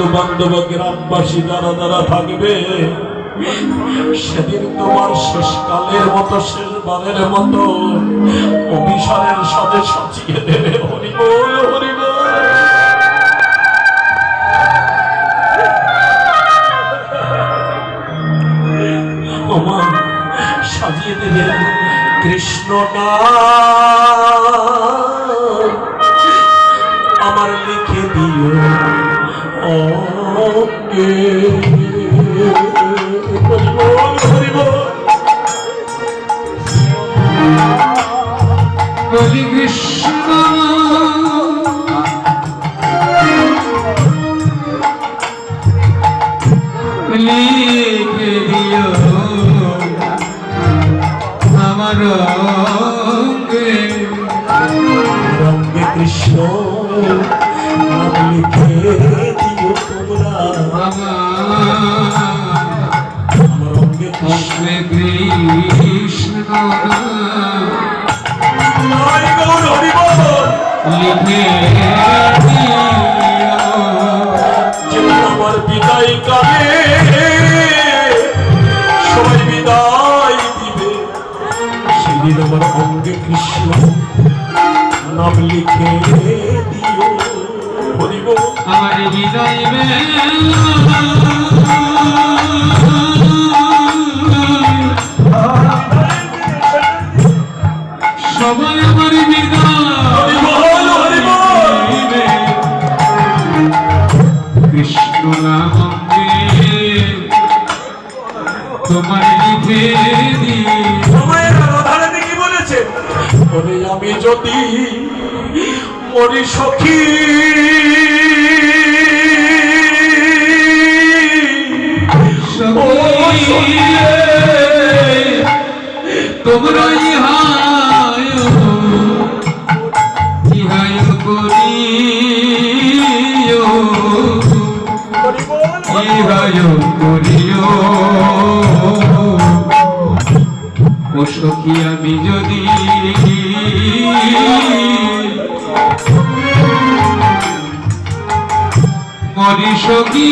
বন্ধু বান্ধব গ্রামবাসী যারা যারা থাকবে সেদিন তোমার শেষকালের মতো শেষবারের মতো অভিসারের সাথে সাজিয়ে দেবে। হরি বল হরি বল। ওমা সাজিয়ে দেবে কৃষ্ণ নাম আমার লিখে দিও অঙ্গে। হরি কৃষ্ণ লিখে দিও আমার অঙ্গে। রঙ্গে কৃষ্ণ নাম লিখে দিও তোমরা আমার অঙ্গে কৃষ্ণ। লিখে আমার বিদায় কালে সবাই বিদায় দিবে সেদিন আমার অঙ্গে কৃষ্ণ নাম লিখে দিও। হরি বল। আমার হৃদয় সবাই আমার কৃষ্ণ নাম তোমার লিখে কি বলেছে? আমি যদি মরি সখী তোমরা ইহায় ইহায় করিও ইহায় করিও ও সখী আমি যদি মরি সখী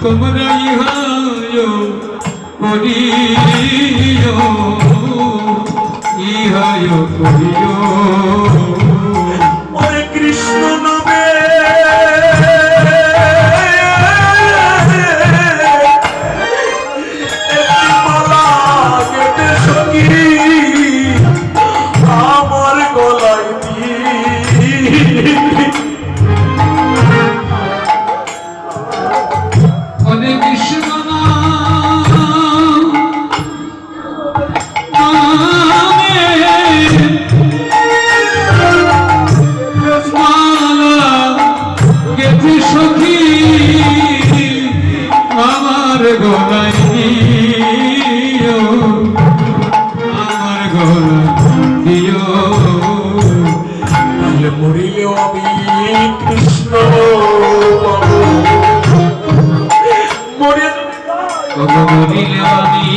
তোমরা ইহায় করিও ইহায় করিও। ওরে কৃষ্ণ নামে একটি মালা গেঁথে সখী আমার গলায় দিই। হরে কৃষ্ণ সখী আমার গলায় দিও আমার গলায় দিও। তাহলে মরিলেও আমি কৃষ্ণ মরিলে আমি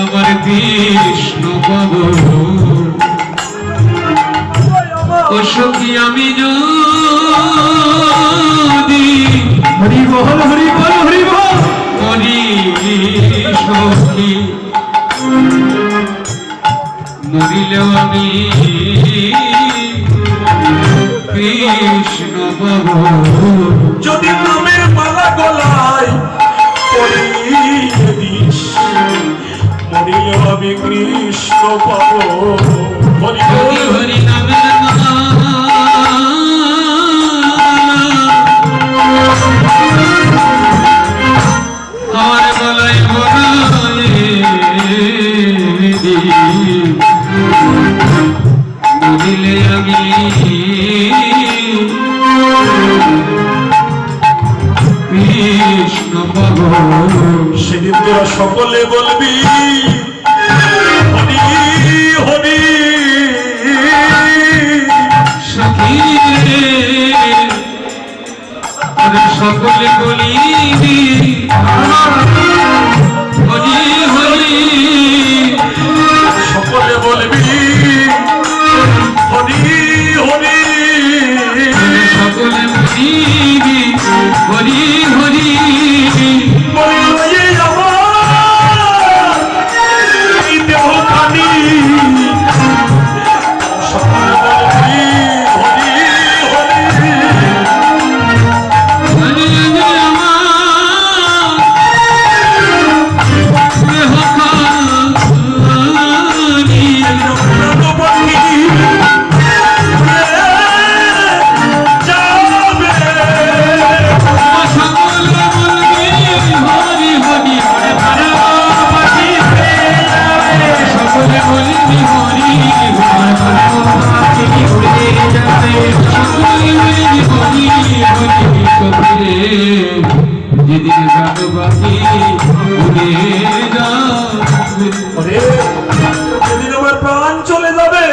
আমার কৃষ্ণ পাবো। ও সখী আমি যদি হরি বল হরি বল হরি বল। মরি সখী মরিলেও আমি কৃষ্ণ পাবো। যদি নামের মালা গলায় পরিয়ে দিস মরিলেও আমি কৃষ্ণ পাবো। হরি বল হরি নামের আমার গলায় মরিলে আমি কৃষ্ণ পাবো। সেদিন তোরা সকলে বলবি হরি হরি। সখী চলে যাবে,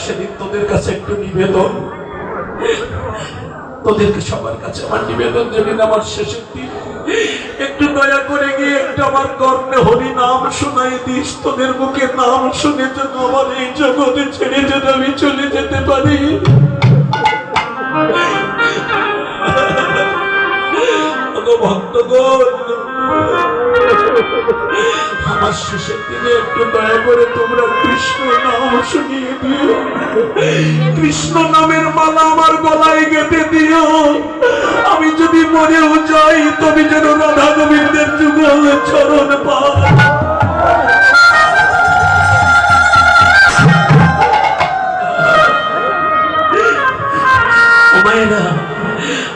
সেদিন তোদের কাছে একটু নিবেদন, তোদেরকে সবার কাছে আমার নিবেদন, যেদিন আমার শেষের দিন একটু দয়া করে গিয়ে একটু আমার কর্ণে হরি নাম শোনাই দিস। তোদের মুখে নাম শুনে যেন আমার এই জগতে ছেড়ে যেন আমি চলে যেতে পারি। ভক্তগণ, আমার শেষের দিনে একটু দয়া করে তোমরা কৃষ্ণ নাম শুনিয়ে দিও, কৃষ্ণ নামের মালা আমার গলায় গেঁথে দিও। আমি যদি মরেও যাই তবে যেন রাধা গোবিন্দের যুগল চরণ পাই।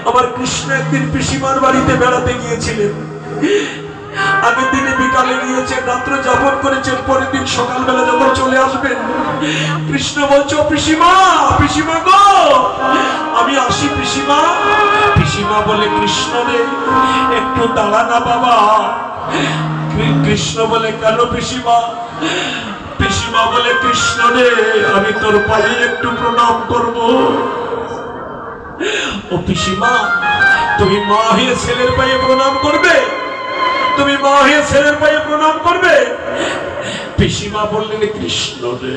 আমার কৃষ্ণ একদিন পিসিমার বাড়িতে বেড়াতে গিয়েছিলেন। আগের দিনে বিকালে গিয়েছেন, রাত্রে যাপন করেছেন, পরের দিন সকালবেলা যখন চলে আসবেন, কৃষ্ণ বলছে, পিসিমা, পিসিমা গো, আমি আসি পিসিমা। পিসিমা বলে, কৃষ্ণ রে একটু দাঁড়া না বাবা। কৃষ্ণ বলে, কেন পিসিমা? পিসিমা বলে, কৃষ্ণ রে আমি তোর পায়ে একটু প্রণাম করব। ও পিসিমা, তুমি মা হয়ে ছেলের পায়ে প্রণাম করবে? তুমি মা হয়ে ছেলের পায়ে প্রণাম করবে? পিসিমা বললেন, কৃষ্ণ রে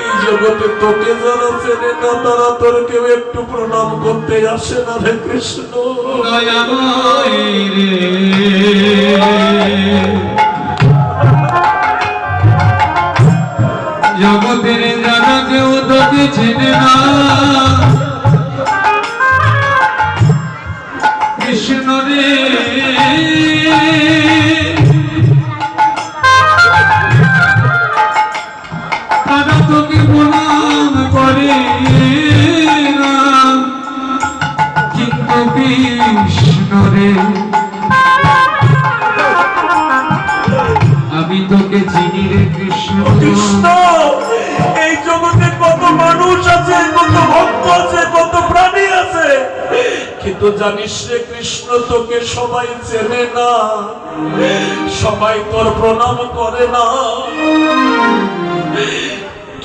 এই জগতে তোকে যারা চেনে না তারা তোর কেউ একটু প্রণাম করতে আসে না রে কৃষ্ণ। জগতের যারা কেউ তোকে চেনে না, কৃষ্ণ রে তারা তোকে প্রণাম করে না, কিন্তু কৃষ্ণ রে আমি তোকে চিনি রে কৃষ্ণ। কৃষ্ণ, এই জগতে কত মানুষ আছে, কত ভক্ত আছে, কত প্রাণী আছে, কিন্তু জানিস রে কৃষ্ণ তোকে সবাই চেনে না, সবাই তোর প্রণাম করে না।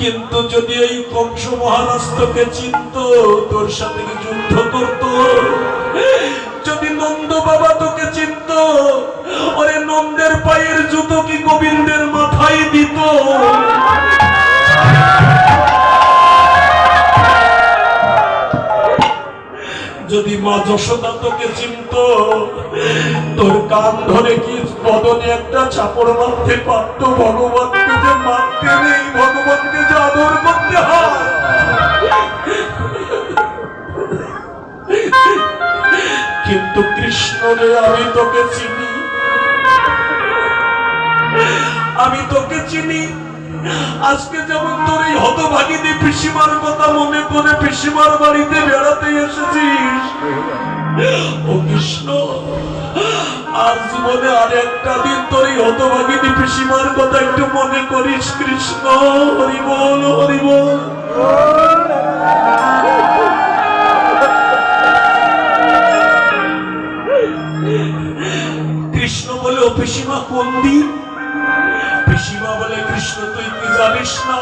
কিন্তু যদি এই কংস মহারাজ তোকে চিনত, তোর সাথে যুদ্ধ করত। যদি নন্দ বাবা তোকে চিনত, ওরে নন্দের পায়ের জুতো কি গোবিন্দের মাথায় দিত। যদি মা যশোদা তোকে চিনত, তোর কান ধরে কি বদনে একটা চাপড় মারতে পারত। ভগবানকে যে মারতে নেই, ভগবানকে যে আদর করতে হয়। কিন্তু কৃষ্ণ রে আমি তোকে চিনি, আমি তোকে চিনি। আজকে যেমন তোর এই হতভাগিনী পিসিমার কথা মনে করে পিসিমার বাড়িতে বেড়াতে এসেছিস, ও কৃষ্ণ আজ জীবনে আর একটা দিন তোর এই হতভাগিনী পিসিমার কথা একটু মনে করিস কৃষ্ণ। হরি বল, হরি বল। কৃষ্ণ বলে, ও পিসিমা কোন দিন? পিসিমা বলে, কৃষ্ণ তুই কি জানিস না,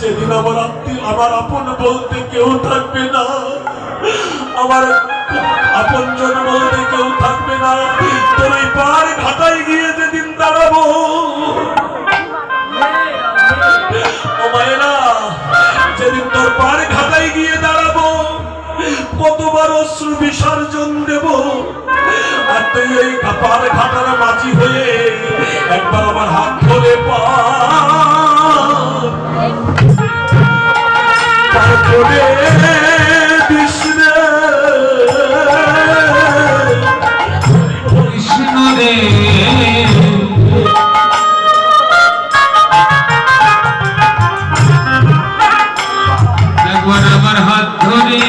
যেদিন আমার আত্মীয়, আমার আপন বলতে কেউ থাকবে না, আমার আপন জন বলতে কেউ থাকবে না, তোর এই পার ঘাটায় গিয়ে যেদিন দাঁড়াবো, ও মায়েরা, যেদিন তোর পার ঘাটায় গিয়ে দাঁড়াবো, কতবার অশ্রু বিসর্জন দেব। আর তুই এই পার ঘাটার মাঝি হয়ে একবার আমার হাত ধরে পারে কৃষ্ণ রে একবার আমার হাত ধরে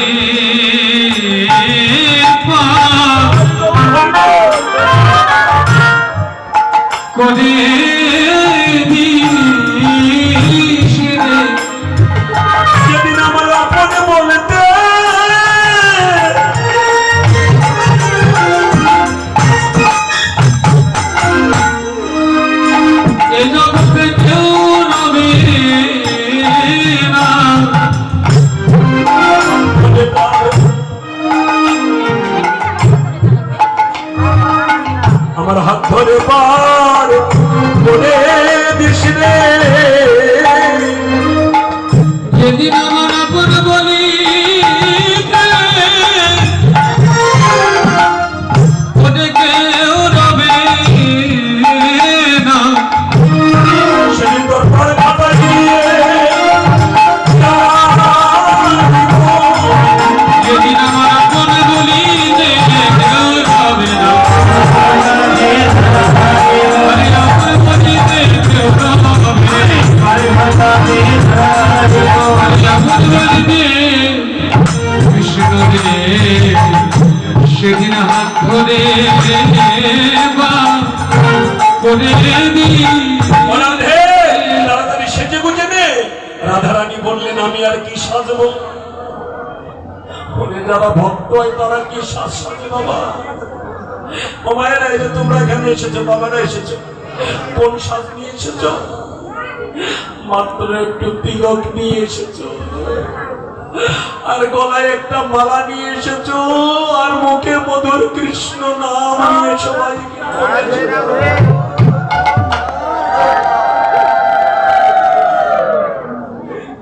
করে রাধারানী বললেন আমি আর কি সাজবো? বলে যারা ভক্ত হয় তারা কি সাজ সাজে বাবা? ও মায়েরা, এই যে তোমরা এখানে এসেছো, বাবারা এসেছো, কোন সাজ নিয়ে এসেছো? মাত্র একটু তিলক নিয়ে এসেছো, আর গলায় একটা মালা নিয়ে এসেছো, আর মুখে মধুর কৃষ্ণ নাম নিয়ে সবাইকে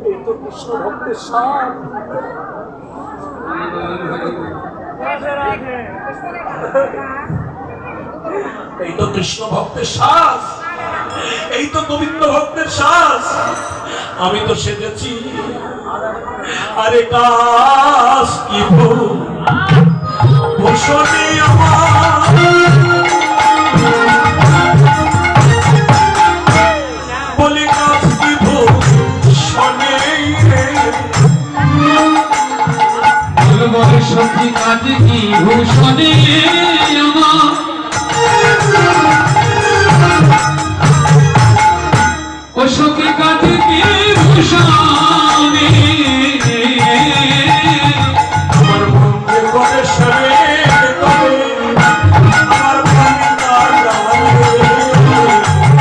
এই তো কৃষ্ণ ভক্তের সাজ। এই তো কৃষ্ণ ভক্তের সাজ, এই তো গোবিন্দ ভক্তের সাজ। আমি তো সেজেছি, আরে কাশ কি ভূষণে আমার, বলি কাশ কি ভূষণে বলে সখী কাজ কি ভূষণে আমার, ও সখী কাজ কি ভূষণে আমার মনে করে সরে তবে আমার প্রাণী তার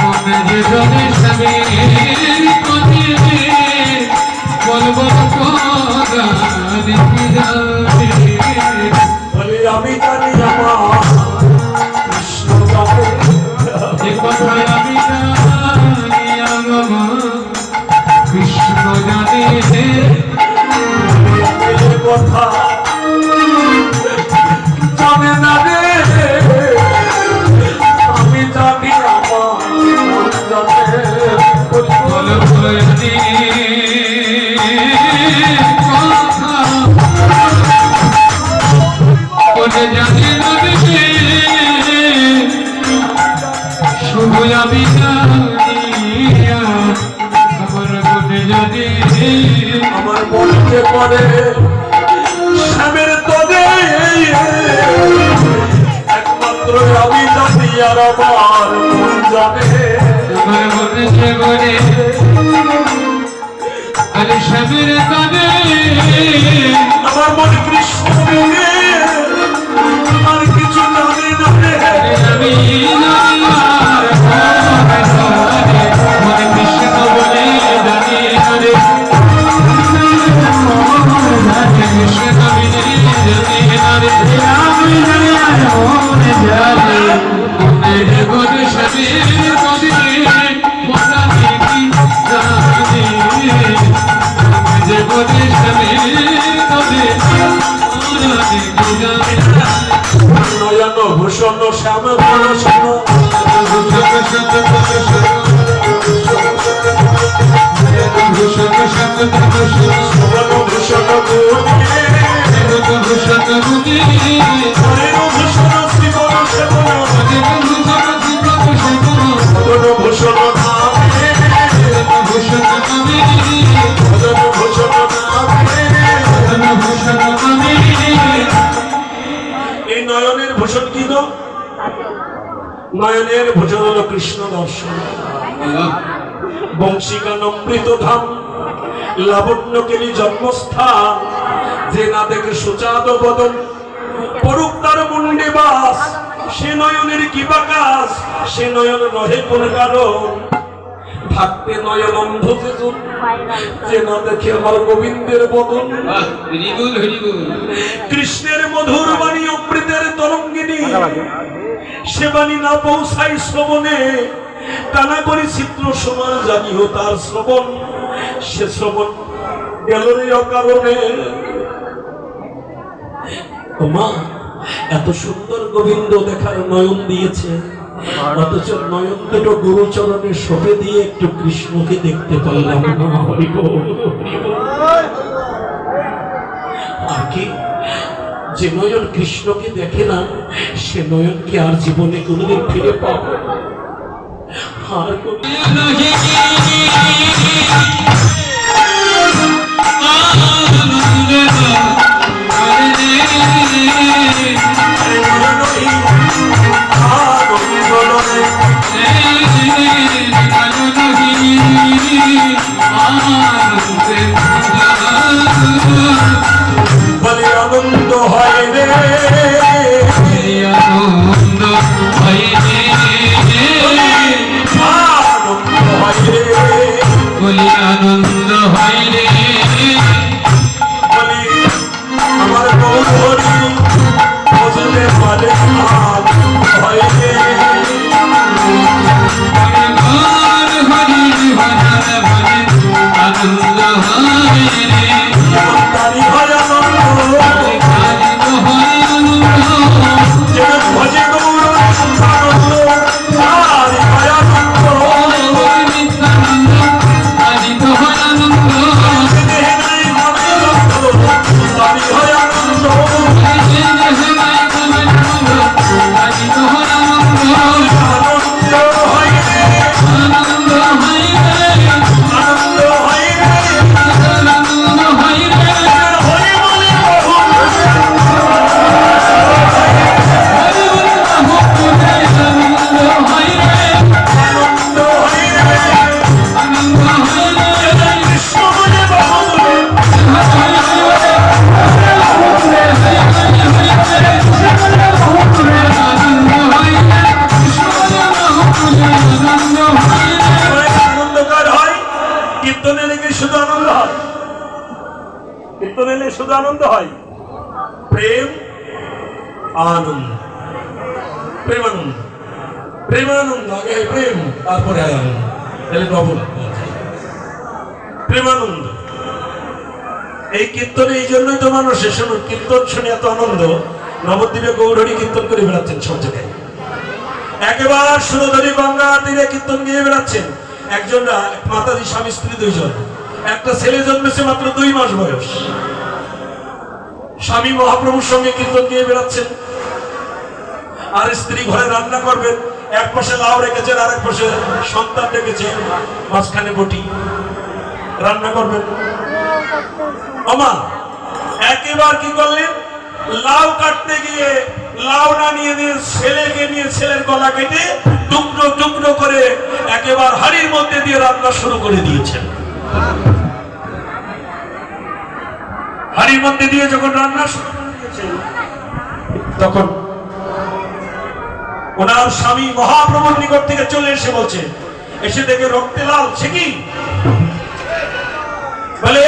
মনে যে জলে সবে কথা বলবো কথা দেখি যাবে। বলে আমি জানি আমার কৃষ্ণ জানে, এ কথায় আমি জানি আমার কৃষ্ণ জানে, এ কথা জানে না রে, আমি জানি আমার মন জানে। বল বলে কথা বলে জানি না রে, শুধু আমি জানি আমার বলে জানি, আমার মনকে পড়ে শ্যামের তবে একমাত্র আমি জানি, আর আমার মন জানে। আমার মনে যে বলে আরে স্বামীর কানে, আমার মন কৃষ্ণ বলে আর কিছু জানি না রে। আমি জানি আর মনে কৃষ্ণ বলে জানি আরে কৃষ্ণ বিনে জানি আরে আমি জানি আর মনে জানি মনে বলে স্বামীর কানে মনে কি জানি যে বলে স্বামীর কানে মনে কি জানি। নয়ন ভূষণ শ্যাম ভূষণ সুবর্ণ ভূষণ ভূষণ শ্রীবন সেবন মদন ভূষণ নামে, মদন ভূষণ নামে। এই নয়নের ভূষণ কি গো? নয়নের ভূষণ হলো কৃষ্ণ দর্শন। বংশীগান অমৃত ধাম, লাবণ্যকেলি জন্মস্থান, যে না দেখে সুচাদ বদন পড়ুক তার মুন্ডে বাস, সে নয়নের কি বা কাজ, সে নয়ন নহে কোন কারণ, থাকতে নয়ন অন্ধ যেজন, যে না দেখে আমার গোবিন্দের বদন। কৃষ্ণের মধুর বাণী অমৃতের তরঙ্গিনী, সে বাণী না পৌঁছাই শ্রবণে, কানা করি চিত্র সমান জানিও তার শ্রবণ, সে শ্রবণ গেল রে অকারণে। ও মা, এত সুন্দর গোবিন্দ দেখার নয়ন দিয়েছে, অথচ নয়ন দুটো গুরুচরণে সঁপে দিয়ে একটু কৃষ্ণকে দেখতে পারলাম না। হরি বল, হরি বল। আর কি, যে নয়ন কৃষ্ণকে দেখে না, সে নয়নকে আর জীবনে কোনোদিন ফিরে পাবো আর Hey, আনন্দে বলে আনন্দ হয় রে, আনন্দ হয় রে, আনন্দ হয় রে, বলি আনন্দ হয় রে, বলি আমার গৌরী বুঝতে পারে আনন্দ হয় রে, আনন্দ হয় রে, তারি হয় আনন্দ, যেমন ভজে গৌর আনন্দ, তারি হয় আনন্দ, দেহে নাই আনন্দ, তারি হয় আনন্দ, আনন্দ হয় রে, আনন্দ হয় রে, হরি বলে বহু আনন্দ হয় রে, কৃষ্ণ বলে বহু আনন্দকার হয়। কীর্তন এলে কি শুধু আনন্দ হয়? কীর্তন এলে শুধু আনন্দ হয়? প্রেম আনন্দ, প্রেমানন্দ, প্রেমানন্দ, আগে প্রেম তারপরে আনন্দ, তাহলে ডবল প্রেমানন্দ। এই কীর্তনে এই জন্যই তো মানুষের শুনুন, কীর্তন শুনে এত আনন্দ, নবদ্বীপে গৌরহরি কীর্তন করে বেড়াচ্ছেন সব জায়গায়, একেবারে সুরধরি গঙ্গা তীরে কীর্তন গিয়ে বেড়াচ্ছেন। একজনরা মাতাজি স্বামী স্ত্রী দুইজন, একটা ছেলে জন্মেছে মাত্র 2 মাস বয়স, স্বামী মহাপ্রভুর সঙ্গে কীর্তন গিয়ে বেড়াচ্ছেন, আর স্ত্রী ঘরে রান্না করবেন, এক পাশে লাউ রেখেছেন আর এক পাশে সন্তান রেখেছে, মাঝখানে বটি, রান্না করবেন। আমা একেবার কি করলেন, লাউ কাটতে গিয়ে লাউ না নিয়ে ছেলেকে নিয়ে ছেলের গলা কেটে টুকরো টুকরো করে একেবারে হাড়ির মধ্যে দিয়ে রান্না শুরু করে দিয়েছেন। হাড়ির মধ্যে দিয়ে যখন রান্না শুরু করে দিয়েছেন, তখন ওনার স্বামী মহাপ্রভুর নিকট থেকে চলে এসে বলছে, এসে দেখে রক্তে লাল, সে কি বলে,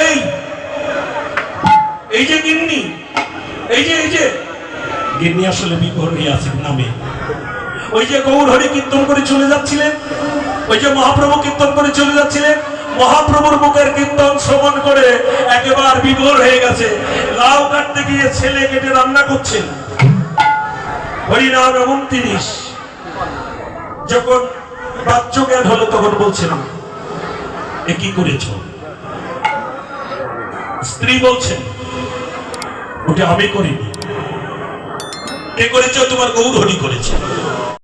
এই যে গিন্নি, এই যে গিন্নি আসলে বিগড়ি আছে নামে, ওই যে গৌরহরি কীর্তন করে চলে যাচ্ছিলেন, ওই যে মহাপ্রভু কীর্তন করে চলে যাচ্ছিলেন, মহাপ্রভুর মুখের কীর্তন শ্রবণ করে একেবারে বিভোর হয়ে গেছে, লাউ কাটতে গিয়ে ছেলে কেটে রান্না করছেন। হরিনাম এমন 30 যখন বাচ্চ জ্ঞান হলো তখন বলছেন, এ কি করেছ? স্ত্রী বলছেন, ওটা আমি করিনি, কে করেছ? তোমার গৌরহরি করেছে।